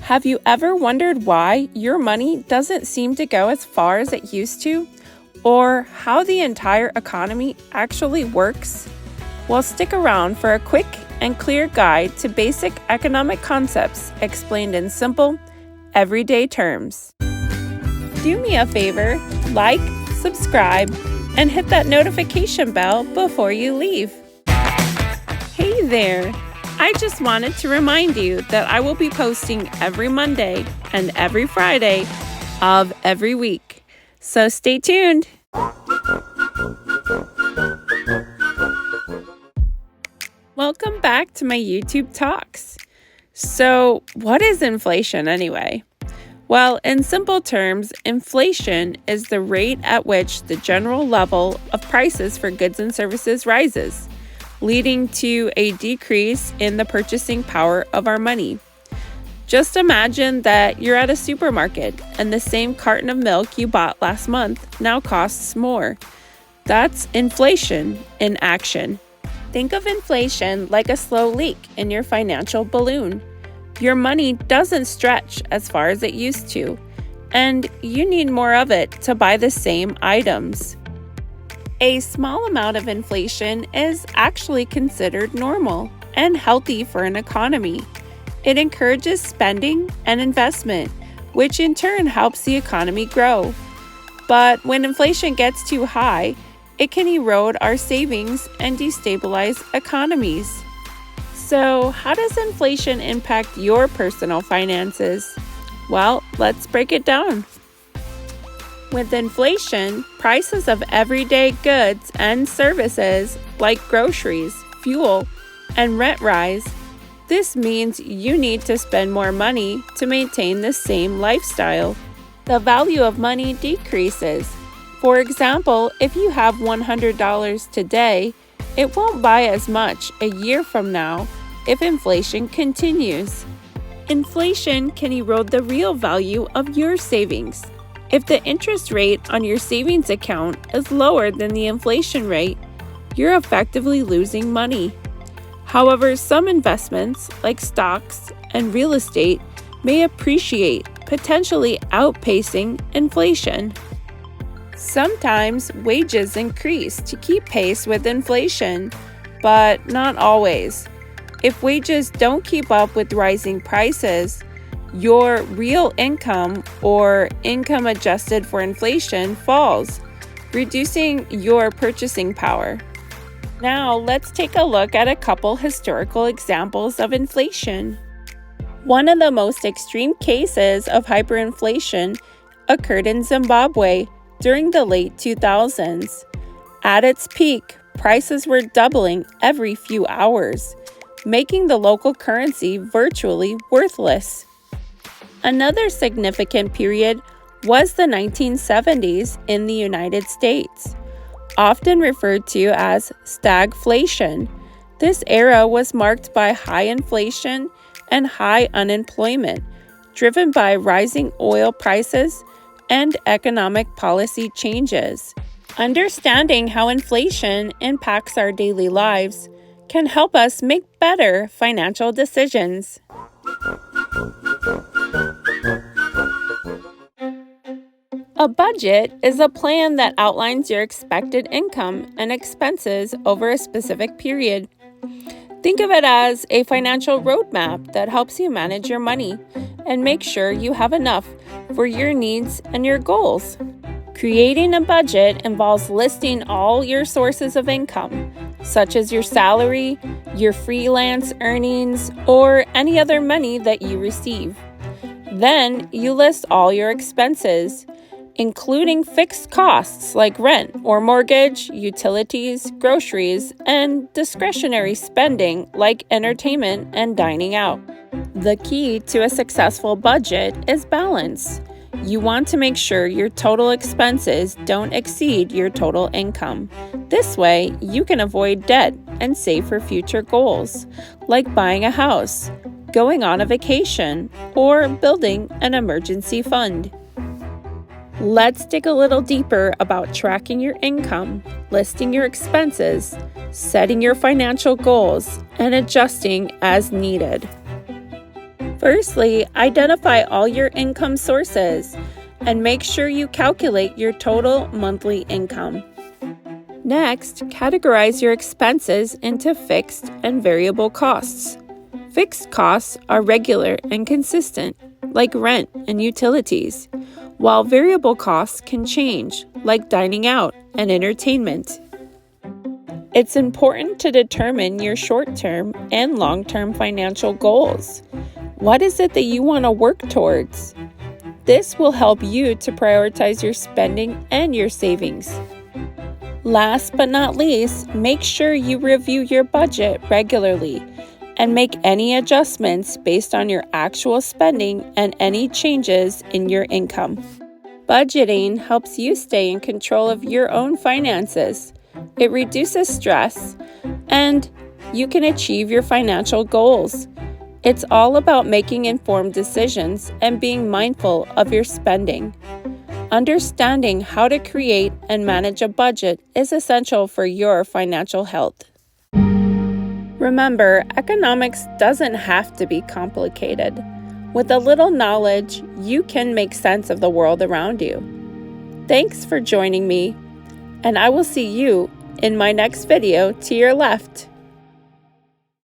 Have you ever wondered why your money doesn't seem to go as far as it used to? Or how the entire economy actually works? Well, stick around for a quick and clear guide to basic economic concepts explained in simple, everyday terms. Do me a favor, like, subscribe, and hit that notification bell before you leave. Hey there! I just wanted to remind you that I will be posting every Monday and every Friday of every week. So stay tuned. Welcome back to my YouTube Talks. So, what is inflation anyway? Well, in simple terms, inflation is the rate at which the general level of prices for goods and services rises, leading to a decrease in the purchasing power of our money. Just imagine that you're at a supermarket and the same carton of milk you bought last month now costs more. That's inflation in action. Think of inflation like a slow leak in your financial balloon. Your money doesn't stretch as far as it used to, and you need more of it to buy the same items. A small amount of inflation is actually considered normal and healthy for an economy. It encourages spending and investment, which in turn helps the economy grow. But when inflation gets too high, it can erode our savings and destabilize economies. So, how does inflation impact your personal finances? Well, let's break it down. With inflation, prices of everyday goods and services like groceries, fuel, and rent rise. This means you need to spend more money to maintain the same lifestyle. The value of money decreases. For example, if you have $100 today, it won't buy as much a year from now if inflation continues. Inflation can erode the real value of your savings. If the interest rate on your savings account is lower than the inflation rate, you're effectively losing money. However, some investments, like stocks and real estate, may appreciate, potentially outpacing inflation. Sometimes wages increase to keep pace with inflation, but not always. If wages don't keep up with rising prices, your real income or income adjusted for inflation falls, reducing your purchasing power. Now, let's take a look at a couple historical examples of inflation. One of the most extreme cases of hyperinflation occurred in Zimbabwe during the late 2000s. At its peak, prices were doubling every few hours, making the local currency virtually worthless. Another significant period was the 1970s in the United States, often referred to as stagflation. This era was marked by high inflation and high unemployment, driven by rising oil prices and economic policy changes. Understanding how inflation impacts our daily lives can help us make better financial decisions. A budget is a plan that outlines your expected income and expenses over a specific period. Think of it as a financial roadmap that helps you manage your money and make sure you have enough for your needs and your goals. Creating a budget involves listing all your sources of income, such as your salary, your freelance earnings, or any other money that you receive. Then you list all your expenses, including fixed costs like rent or mortgage, utilities, groceries, and discretionary spending like entertainment and dining out. The key to a successful budget is balance. You want to make sure your total expenses don't exceed your total income. This way, you can avoid debt and save for future goals, like buying a house, going on a vacation, or building an emergency fund. Let's dig a little deeper about tracking your income, listing your expenses, setting your financial goals, and adjusting as needed. Firstly, identify all your income sources and make sure you calculate your total monthly income. Next, categorize your expenses into fixed and variable costs. Fixed costs are regular and consistent, like rent and utilities, while variable costs can change, like dining out and entertainment. It's important to determine your short-term and long-term financial goals. What is it that you want to work towards? This will help you to prioritize your spending and your savings. Last but not least, make sure you review your budget regularly and make any adjustments based on your actual spending and any changes in your income. Budgeting helps you stay in control of your own finances. It reduces stress, and you can achieve your financial goals. It's all about making informed decisions and being mindful of your spending. Understanding how to create and manage a budget is essential for your financial health. Remember, economics doesn't have to be complicated. With a little knowledge, you can make sense of the world around you. Thanks for joining me, and I will see you in my next video to your left.